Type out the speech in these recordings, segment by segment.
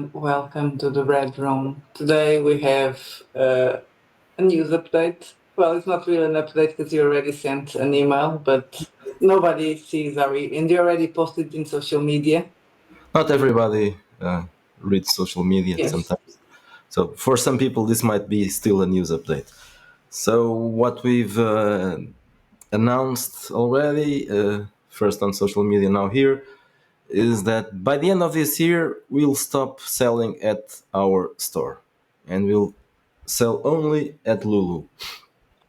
everyone. Welcome to the Red Room. Today we have a news update. Well, it's not really an update because you already sent an email, but nobody sees and you already posted in social media. Not everybody reads social media Yes. sometimes. So for some people, this might be still a news update. So what we've announced already, first on social media, now here, is that by the end of this year, we'll stop selling at our store, and we'll sell only at Lulu.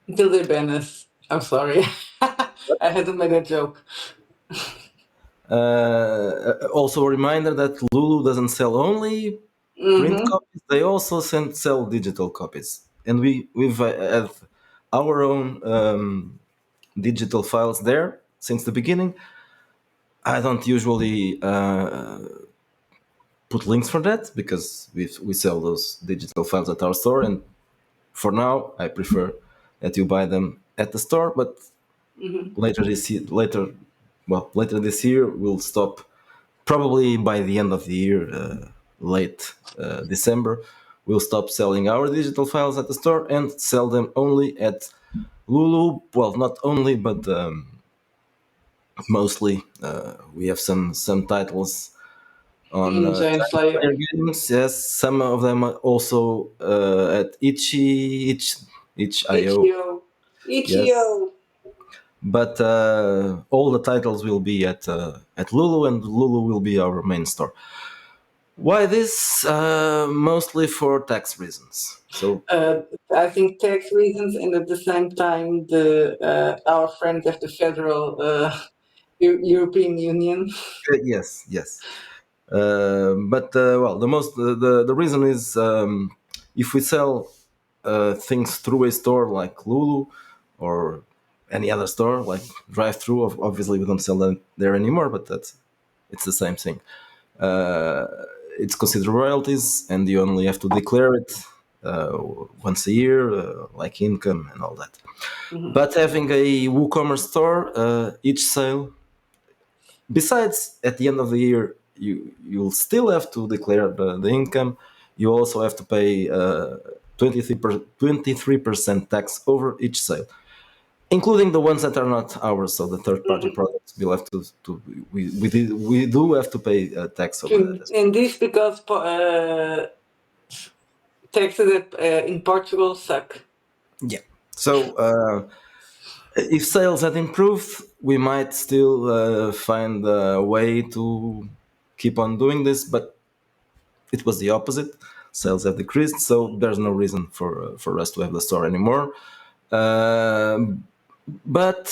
Until they ban us. I'm sorry. I had to make a joke. Also, a reminder that Lulu doesn't sell only print Mm-hmm. copies; they also sell digital copies, and we've had our own digital files there since the beginning. I don't usually put links for that because we sell those digital files at our store, and for now, I prefer that you buy them at the store. But Mm-hmm. later this year, we'll stop. Probably by the end of the year, late December, we'll stop selling our digital files at the store and sell them only at Lulu. Well, not only, but mostly. We have some titles on Giant Giant Slayer. Slayer games. Yes, some of them are also at itch.io. Ichio. Yes, Ichio. but all the titles will be at Lulu, and Lulu will be our main store. Why this? Mostly for tax reasons. So Uh, I think tax reasons, and at the same time, the our friends at the federal European Union. yes. But well, the reason is if we sell things through a store like Lulu or any other store like drive through. Obviously, we don't sell them there anymore, but it's the same thing. Uh, it's considered royalties, and you only have to declare it once a year, like income and all that. Mhm. But having a WooCommerce store, each sale, besides at the end of the year, you'll still have to declare the income. You also have to pay 23% tax over each sale, including the ones that are not ours. So the third party Mhm. products, we'll have to we do have to pay tax over that as And this because taxes in Portugal suck. well. Yeah. So if sales had improved, we might still find a way to keep on doing this, but it was the opposite. Sales have decreased, so there's no reason for us to have the store anymore. Um, but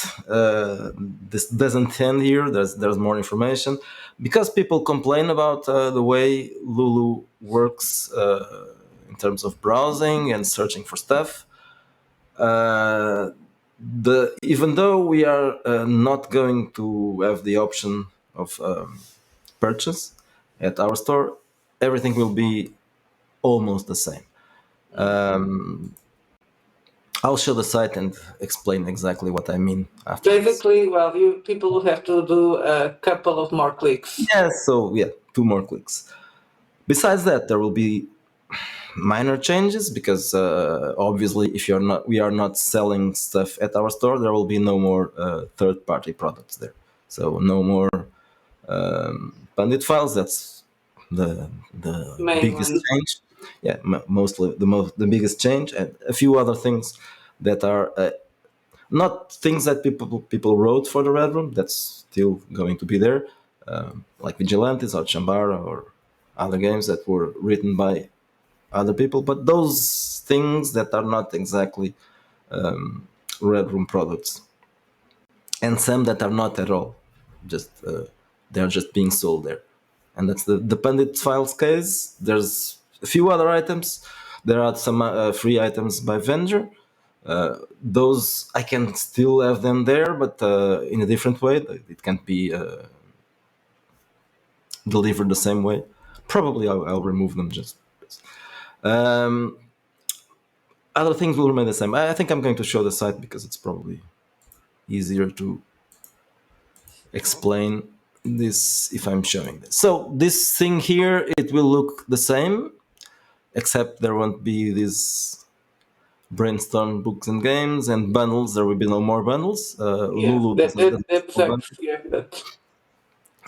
this doesn't end here. There's more information because people complain about the way Lulu works in terms of browsing and searching for stuff. Uh, the Even though we are not going to have the option of purchase at our store, everything will be almost the same. I'll show the site and explain exactly what I mean after this. Basically, well, you people will have to do a couple of more clicks. Yeah, two more clicks. Besides that, there will be minor changes because obviously, if we are not selling stuff at our store, there will be no more third-party products there. So no more Pandit files. That's the Main biggest one. change. Yeah, mostly the biggest change, and a few other things that are not things that people wrote for the Red Room. That's still going to be there, like Vigilantes or Chambara or other games that were written by other people. But those things that are not exactly Red Room products, and some that are not at all, just they're just being sold there. And that's the Pandit Files case. There's a few other items. There are some free items by Venger. Those I can still have them there, but in a different way. It can't be delivered the same way. Probably I'll remove them just. Um, Other things will remain the same. I think I'm going to show the site because it's probably easier to explain. this if I'm showing this. So this thing here, it will look the same, except there won't be these brainstorm books and games and bundles. There will be no more bundles. Yeah, Lulu that doesn't that have that more bundles. sucks. Yeah, that.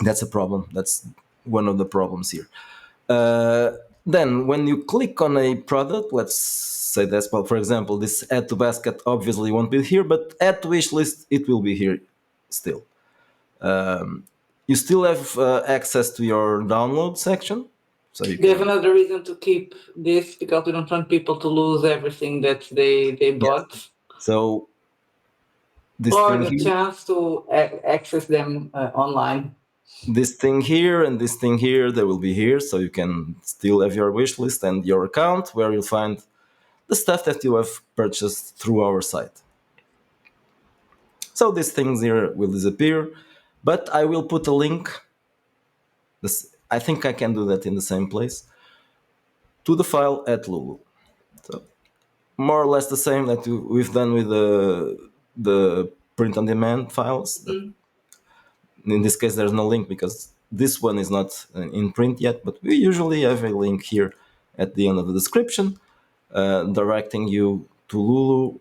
That's a problem. That's one of the problems here. Then when you click on a product, let's say that's, well, for example, this add to basket obviously won't be here, but add to wish list, it will be here still. You still have access to your download section, so you There's can. another reason to keep this because we don't want people to lose everything that they Yes. bought, So this or thing the here, chance to access them online. this thing here, and this thing here, they will be here, so you can still have your wish list and your account where you'll find the stuff that you have purchased through our site. So these things here will disappear, but I will put a link. I think I can do that in the same place to the file at Lulu. So more or less the same that we've done with the print on demand files. Mm. In this case, there's no link because this one is not in print yet, but we usually have a link here at the end of the description directing you to Lulu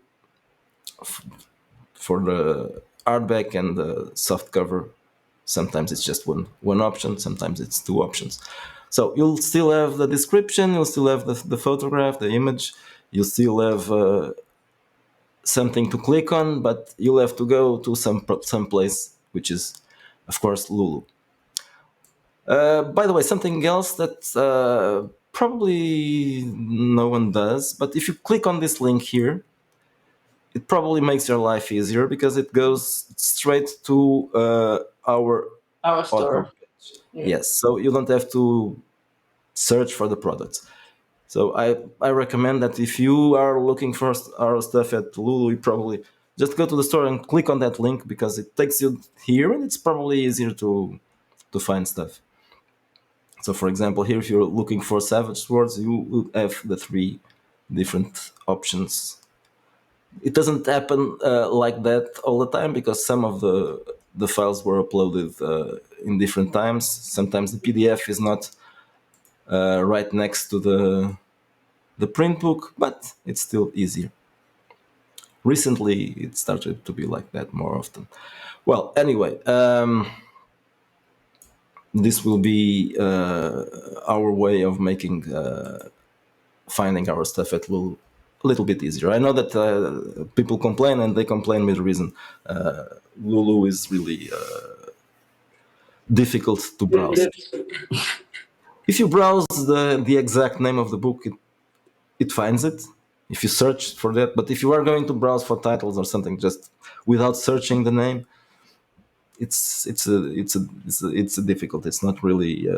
for the hardback and the soft cover. Sometimes it's just one option, sometimes it's two options. So you'll still have the description, you'll still have the photograph, the image, you'll still have something to click on, but you'll have to go to some place, which is, of course, Lulu. By the way, something else that probably no one does, but if you click on this link here, it probably makes your life easier because it goes straight to our Our author store. page. Yeah. Yes, so you don't have to search for the products. So I recommend that if you are looking for our stuff at Lulu, you probably just go to the store and click on that link because it takes you here and it's probably easier to find stuff. So for example, here if you're looking for Savage Swords, you will have the three different options. It doesn't happen like that all the time because some of the files were uploaded in different times. Sometimes the PDF is not right next to the print book, but it's still easier. Recently, it started to be like that more often. Well, anyway, this will be our way of making finding our stuff at Lulu a little bit easier. I know that people complain, and they complain with reason. Lulu is really difficult to browse. If you browse the exact name of the book, it finds it. If you search for that, but if you are going to browse for titles or something just without searching the name, it's a difficult. It's not really.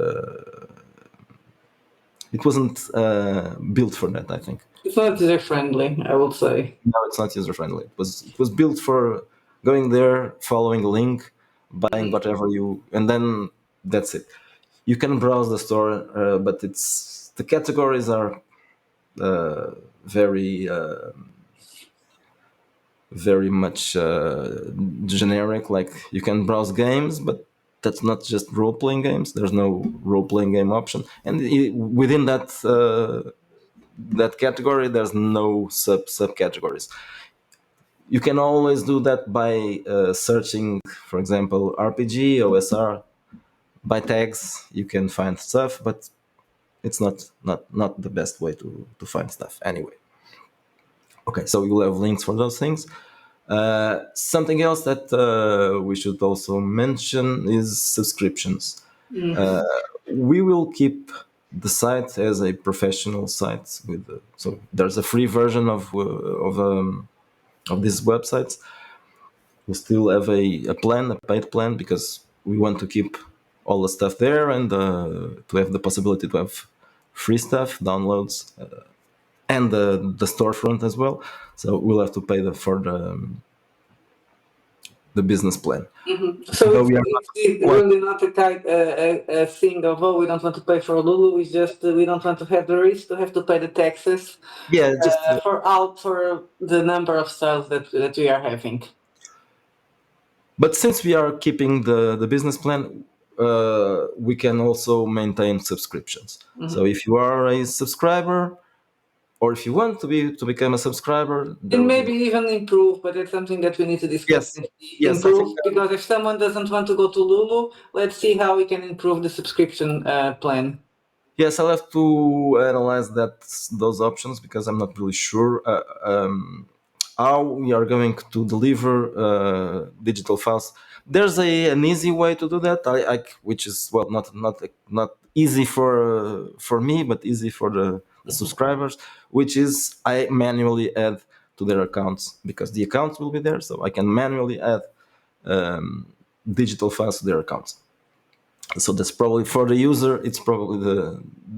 It wasn't built for that, I think. It's not user friendly, I would say. No, it's not user friendly. It was built for going there, following a link, buying whatever you, and then that's it. You can browse the store, but it's the categories are very very much generic. Like you can browse games, but that's not just role playing games. There's no role playing game option, and within that category, there's no subcategories. You can always do that by searching, for example, RPG, OSR, by tags. You can find stuff, but it's not the best way to find stuff anyway. Okay, so you'll have links for those things. Something else that we should also mention is subscriptions. We will keep the site as a professional site so there's a free version of these websites. We still have a paid plan, because we want to keep all the stuff there and to have the possibility to have free stuff, downloads, and the storefront as well. So we'll have to pay for the business plan. So Though it's, we are not it's quite, really not a thing of, oh, we don't want to pay for Lulu. It's just we don't want to have the risk to have to pay the taxes yeah, just for the number of sales that we are having. but since we are keeping the business plan, we can also maintain subscriptions. So if you are a subscriber, or if you want to become a subscriber, and maybe even improve, but it's something that we need to discuss. Yes. Yes, I Improve, think, because if someone doesn't want to go to Lulu, let's see how we can improve the subscription plan. yes, I'll have to analyze those options because I'm not really sure how we are going to deliver digital files. There's an easy way to do that, which is well not easy for me, but easy for the subscribers, which is I manually add to their accounts because the accounts will be there, so I can manually add digital files to their accounts. So that's probably for the user. It's probably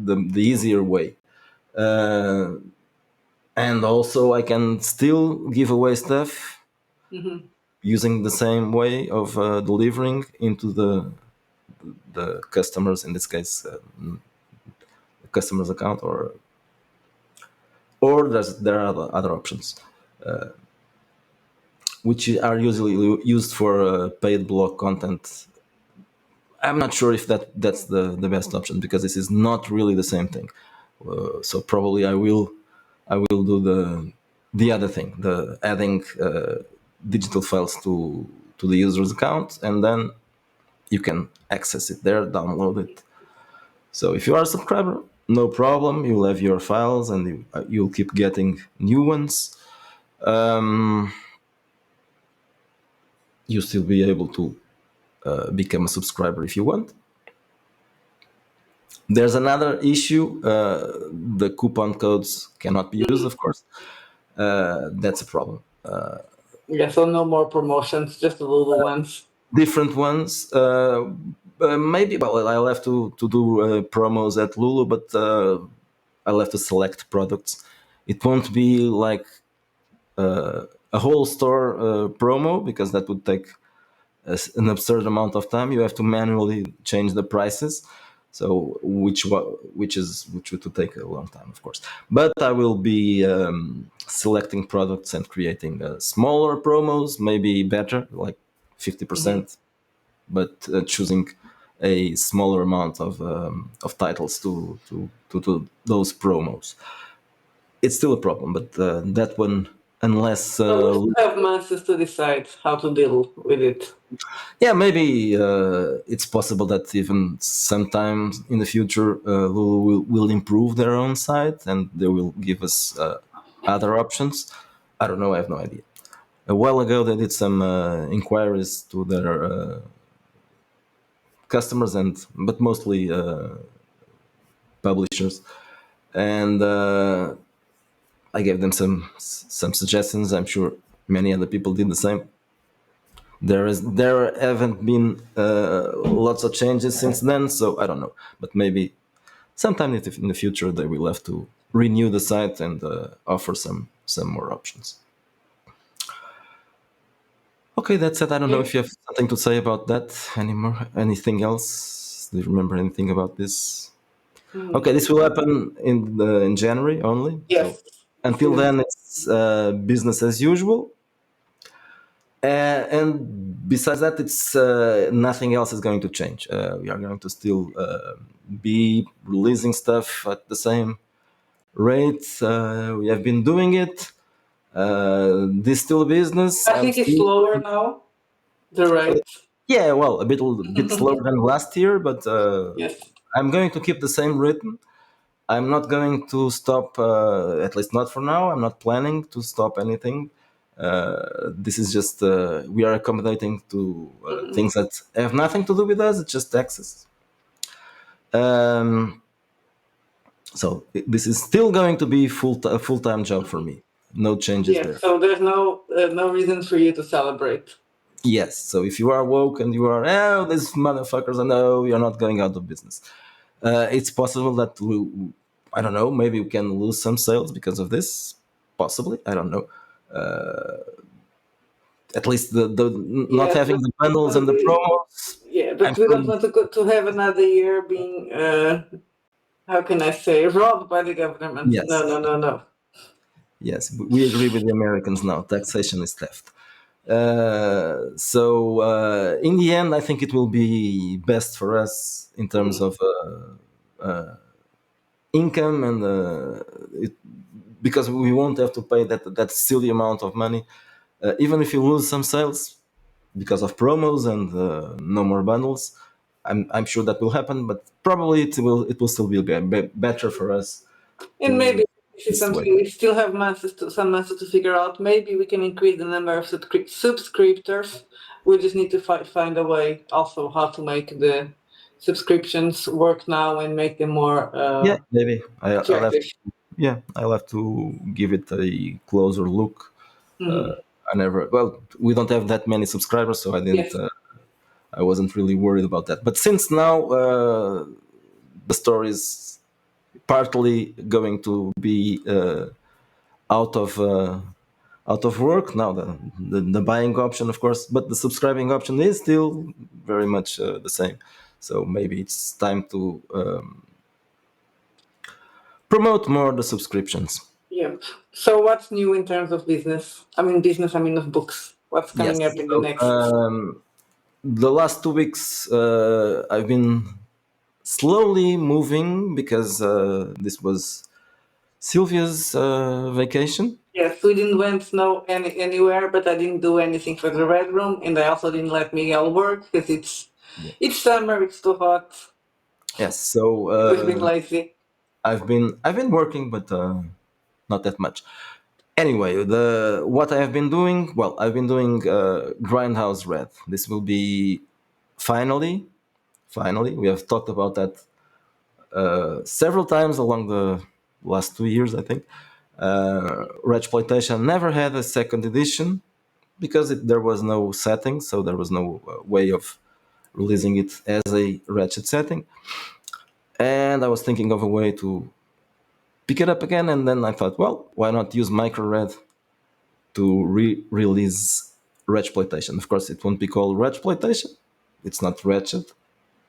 the easier way, and also I can still give away stuff using the same way of delivering into the customers. In this case, the customer's account, or there are other options, which are usually used for paid blog content. I'm not sure if that's the best option because this is not really the same thing. So probably I will do the other thing, the adding digital files to the user's account, and then you can access it there, download it. So if you are a subscriber, no problem. You'll have your files, and you'll keep getting new ones. You'll still be able to become a subscriber if you want. There's another issue. The coupon codes cannot be used, of course. That's a problem. Yeah, so no more promotions, just the Lulu ones. Different ones. Maybe, well, I'll have to do promos at Lulu, but I'll have to select products. It won't be like a whole store promo because that would take an absurd amount of time. You have to manually change the prices, so which would take a long time, of course. But I will be selecting products and creating smaller promos, maybe better, like 50%, but choosing a smaller amount of titles to those promos. It's still a problem, but that one, unless So we have months to decide how to deal with it. yeah, maybe it's possible that even sometime in the future, Lulu will improve their own site and they will give us other options. I don't know. I have no idea. A while ago, they did some inquiries to their customers but mostly publishers, and I gave them some suggestions. I'm sure many other people did the same. There haven't been lots of changes since then, so I don't know. But maybe sometime in the future they will have to renew the site and offer some more options. Okay, that's it. I don't know if you have something to say about that anymore. Anything else? Do you remember anything about this? Okay, this will happen in January only. Yes. So until then, it's business as usual. And besides that, it's nothing else is going to change. We are going to still be releasing stuff at the same rate. We have been doing it. This still business. I think it's slower now. The rate. Yeah, well, a bit slower than last year, but Yes. I'm going to keep the same rhythm. I'm not going to stop, at least not for now. I'm not planning to stop anything. This is just we are accommodating to things that have nothing to do with us. It's just taxes. So this is still going to be a full-time job for me. No changes there. So there's no reason for you to celebrate. Yes. So if you are woke and you are, oh, these motherfuckers, I know you're not going out of business. It's possible that I don't know, maybe we can lose some sales because of this. Possibly, I don't know. At least not having the bundles and the promos. Yeah, but we don't want to have another year being, how can I say, robbed by the government. Yes. No. Yes, we agree with the Americans now. Taxation is theft. In the end, I think it will be best for us in terms of income and it, because we won't have to pay that silly amount of money, even if you lose some sales because of promos and no more bundles. I'm sure that will happen, but probably it will still be better for us And maybe to this is this way. something we still have some months to figure out. Maybe we can increase the number of subscriptors. We just need to find a way also how to make the subscriptions work now and make them more Yeah, maybe attractive. I'll have to give it a closer look. Mhm. I never. Well, we don't have that many subscribers, so I didn't. Yes. I wasn't really worried about that. But since now the store is partly going to be out of out of work now, the buying option, of course, but the subscribing option is still very much the same. So maybe it's time to promote more the subscriptions. Yep. So what's new in terms of business? I mean of books. What's Yes. coming up in the So, next? the last 2 weeks, I've been slowly moving because this was Sylvia's vacation. Yes, we didn't went no anywhere, but I didn't do anything for the red room, and I also didn't let Miguel work because Yeah. it's summer, it's too hot. Yes. So We've been lazy. I've been working, but not that much. Anyway, the what I have been doing. Well, I've been doing Grindhouse Red. This will be finally, finally. We have talked about that several times along the last 2 years, I think. Retchploitation never had a second edition because there was no setting, so there was no way of releasing it as a Ratchet setting. And I was thinking of a way to pick it up again, and then I thought, well, why not use Micro Red to release Retchploitation? Of course, it won't be called Retchploitation. It's not Ratchet,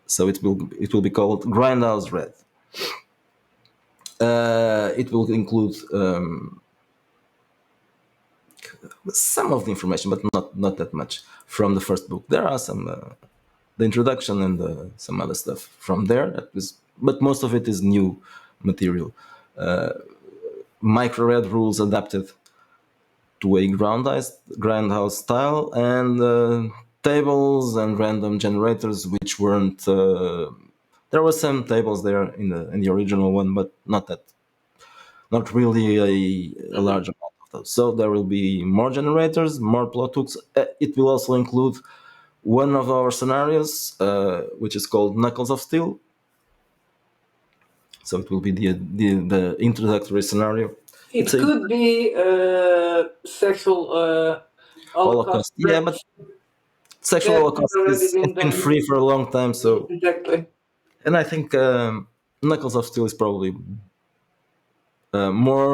so it will be called Grindhouse Red. It will include some of the information, but not that much from the first book. There are some the introduction and some other stuff from there. But most of it is new material. Micro Red rules adapted to a grindhouse style, and tables and random generators, which weren't. There were some tables there in the original one, but not really a large amount of those. So there will be more generators, more plot hooks. It will also include one of our scenarios, which is called Knuckles of Steel. So it will be the introductory scenario. It It's a could be sexual Holocaust, Holocaust. Yeah, but sexual that has Holocaust already has been been done. free for a long time. So, Exactly. and I think Knuckles of Steel is probably more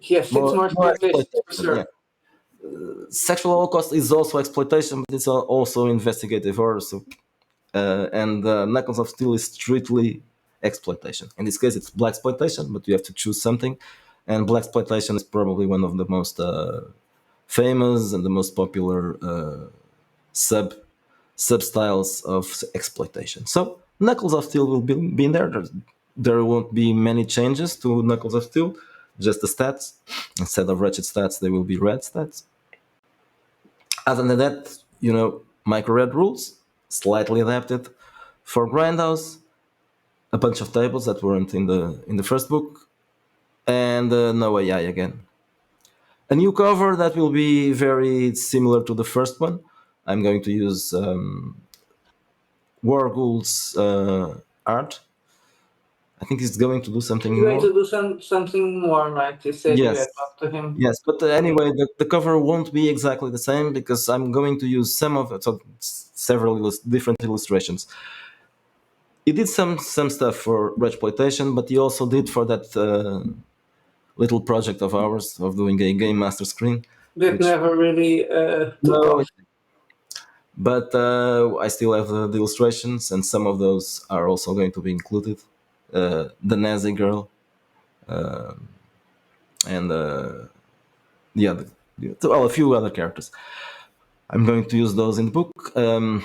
Yes, it's more more exploitation for exploitation. Yeah, sure. sexual Holocaust is also exploitation, but it's also investigative horror. So, and Knuckles of Steel is strictly exploitation. In this case, it's black exploitation, but you have to choose something. And black exploitation is probably one of the most famous and the most popular sub styles of exploitation. So Knuckles of Steel will be in there. There won't be many changes to Knuckles of Steel, just the stats. Instead of Ratchet stats, they will be red stats. Other than that, Micro Red rules, slightly adapted for Grindhouse, a bunch of tables that weren't in the first book, and no AI again. A new cover that will be very similar to the first one. I'm going to use Wargul's art. I think he's going to do He's something going more. to do something more, right? You said you had Yes, talked to him. yes. But anyway, the cover won't be exactly the same because I'm going to use some of it, so several different illustrations. He did some stuff for Retchploitation, but he also did for that little project of ours of doing a game master screen, That which never really took no, off. but I still have the illustrations, and some of those are also going to be included. The Nazi girl and the other. well, a few other characters. I'm going to use those in the book, and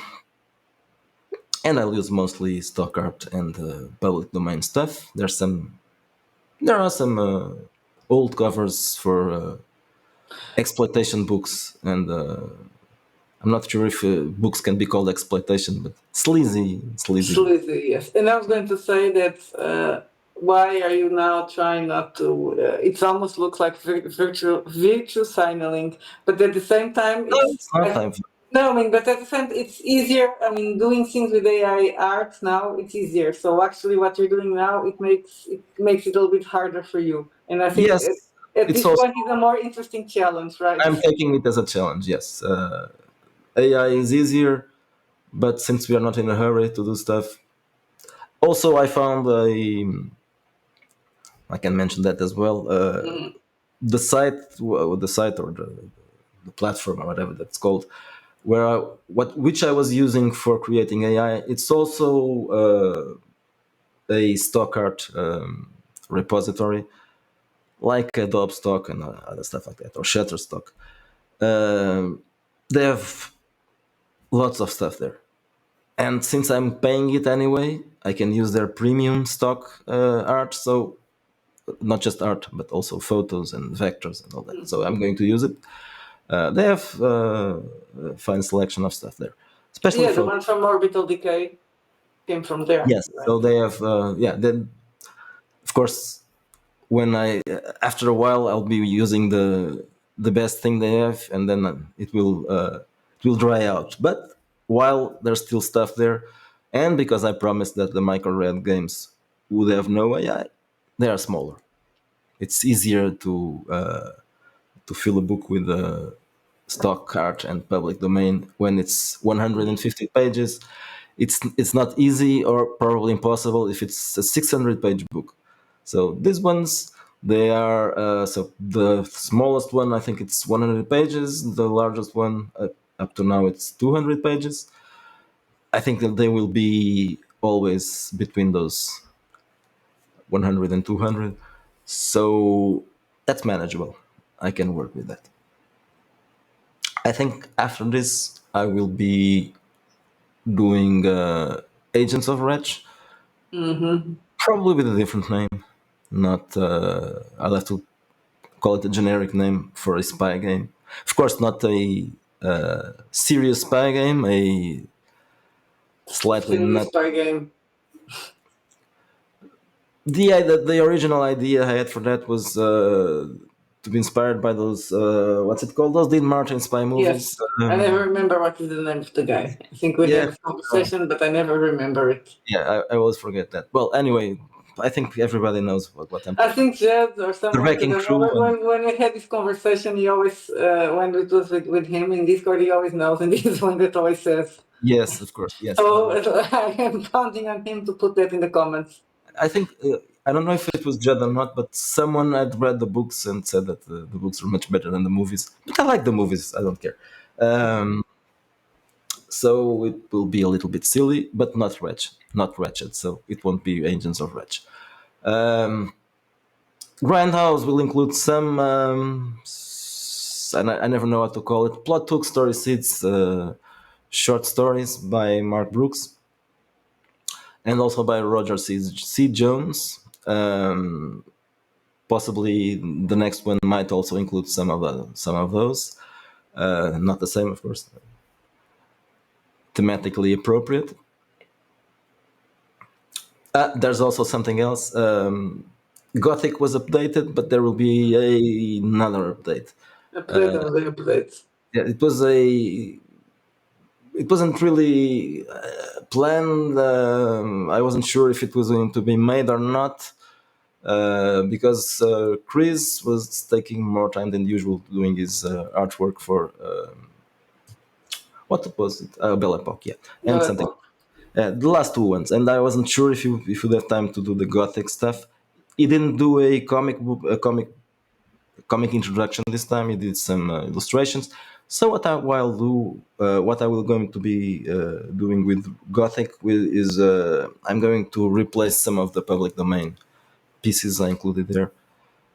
I'll use mostly stock art and public domain stuff. There are some old covers for exploitation books, and I'm not sure if books can be called exploitation, but sleazy. Sleazy, yes. And I was going to say that why are you now trying not to? It almost looks like virtue signaling, but at the same time, No, it's not. no, I mean, but at the same, it's easier. I mean, doing things with AI art now, it's easier. So actually, what you're doing now, it makes it a little bit harder for you. And I think Yes, at it's this also. point, it's a more interesting challenge, right? I'm taking it as a challenge. Yes, AI is easier, but since we are not in a hurry to do stuff, also I found I can mention that as well. The site or the platform or whatever that's called, which I was using for creating AI. It's also a stock art repository, like Adobe Stock and other stuff like that, or Shutterstock. They have lots of stuff there, and since I'm paying it anyway, I can use their premium stock art. So not just art, but also photos and vectors and all that. So I'm going to use it. They have a fine selection of stuff there, especially Yeah, the photos. one from Orbital Decay came from there. Yes, Right? so they have Then of course, when I after a while I'll be using the best thing they have, and then it will dry out. But while there's still stuff there, and because I promised that the micro red games would have no AI, they are smaller. It's easier to fill a book with a stock art and public domain when it's 150 pages. It's not easy, or probably impossible if it's a 600-page book. So these ones, they are so the smallest one, I think it's 100 pages. The largest one up to now, it's 200 pages. I think that they will be always between those 100 and 200. So that's manageable. I can work with that. I think after this, I will be doing Agents of Wretch, probably with a different name. Not, I'll have to call it a generic name for a spy game. Of course, not a serious spy game, a slightly Serious not. spy game. The original idea I had for that was to be inspired by those, what's it called? Those Dean Martin spy movies. Yes, I never remember what is the name of the guy. I think we Yeah, had a conversation, but I never remember it. yeah, I always forget that. Well, anyway, I think everybody knows what I'm I talking. think Jed or The someone, because Wrecking I Crew. remember when we had this conversation, he always, when it was with him in Discord, he always knows, and he's the one that always says. Yes, of course. Yes. So I am counting on him to put that in the comments. I think I don't know if it was Judd or not, but someone had read the books and said that the books were much better than the movies. But I like the movies. I don't care. So it will be a little bit silly, but not wretched. So it won't be Agents of Wretch. Grindhouse will include some, and I never know what to call it. Plot hook, story seeds, short stories by Mark Brooks, and also by Roger C. Jones. Possibly the next one might also include some of those. Not the same, of course. Thematically appropriate. There's also something else. Gothic was updated, but there will be another update. Update on the update. Yeah, it wasn't really planned. I wasn't sure if it was going to be made or not, because Chris was taking more time than usual doing his artwork for what was it? Belle Epoque, yeah, and No, something. The last two ones, and I wasn't sure if you'd have time to do the Gothic stuff. He didn't do a comic introduction this time. He did some illustrations. So what I will going to be doing with Gothic is I'm going to replace some of the public domain pieces I included there,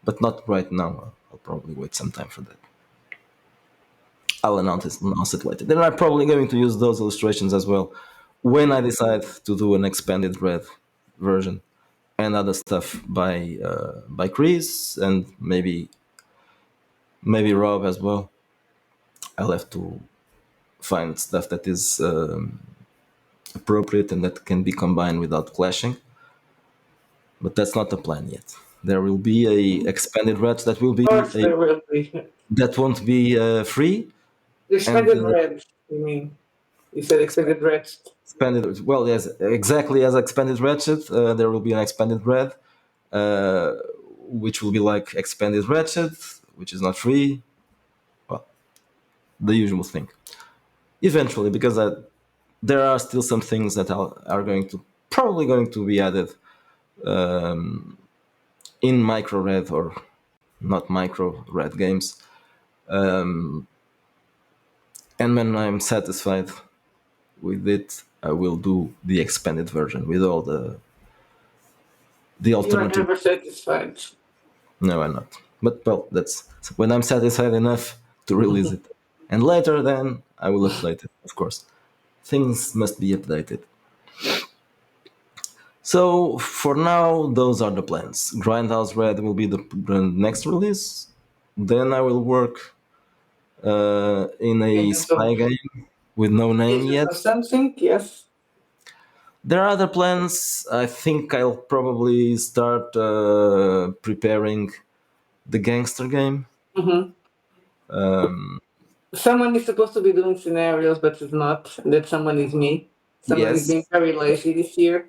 but not right now. I'll probably wait some time for that. I'll announce it later. Then I'm probably going to use those illustrations as well when I decide to do an expanded red version and other stuff by Chris and maybe Rob as well. I'll have to find stuff that is appropriate and that can be combined without clashing. But that's not the plan yet. There will be a expanded red that will Of be course, there will be. that won't be free The and expanded red, you mean? You said expanded red. expanded. Well, yes, exactly as expanded Ratchet. There will be an expanded red, uh, which will be like expanded Ratchet, which is not free. Well, the usual thing. Eventually, because there are still some things that are probably going to be added in micro red or not micro red games. And when I'm satisfied with it, I will do the expanded version with all the You are alternative. never satisfied. No, I'm not. But well, that's when I'm satisfied enough to release it. And later, then I will update it. Of course, things must be updated. So for now, those are the plans. Grindhouse Red will be the next release. Then I will work in a Agents of spy game with no name agents yet. of something, yes. There are other plans. I think I'll probably start preparing the gangster game. Hmm. Someone is supposed to be doing scenarios, but is not. And that someone is me. Someone is being Yes, very lazy this year.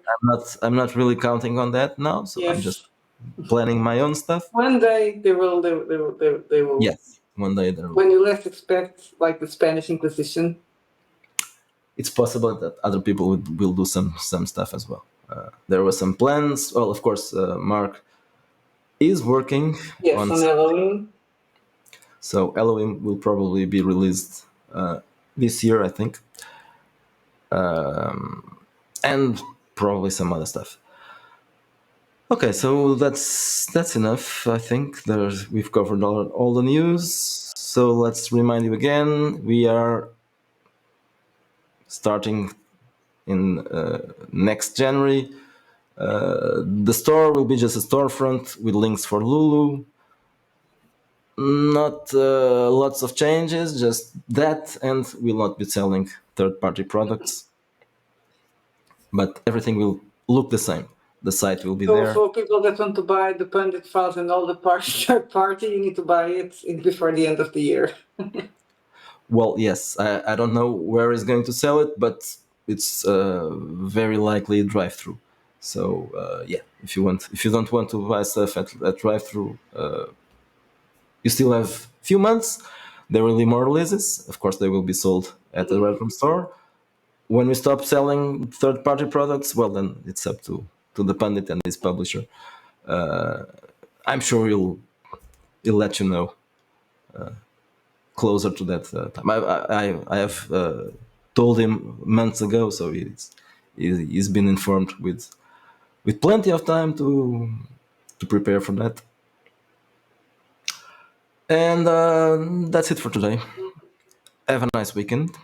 I'm not really counting on that now. So I'm just Yes. planning my own stuff. One day they will. Yes, one day there will When be. you least expect, like the Spanish Inquisition. It's possible that other people will do some stuff as well. There were some plans. Well, of course, Mark is working Yes, on on Halloween. so Elohim will probably be released this year, I think, and probably some other stuff. Okay, so that's enough. I think we've covered all the news. So let's remind you again: we are starting in next January. The store will be just a storefront with links for Lulu. Not lots of changes, just that, and we'll not be selling third-party products, but everything will look the same. The site will be So there. for people that want to buy the Pundit files and all the third party, you need to buy it before the end of the year. Well, yes, I don't know where it's going to sell it, but it's very likely drive-through. So yeah, if you don't want to buy stuff at drive-through, you still have a few months. There will be more releases. Of course, they will be sold at the Red Room store. When we stop selling third-party products, well, then it's up to the Pundit and his publisher. I'm sure he'll let you know closer to that time. I have told him months ago, so he's been informed with plenty of time to prepare for that. And that's it for today. Have a nice weekend,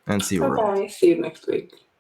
and see you around. Bye. See you next week.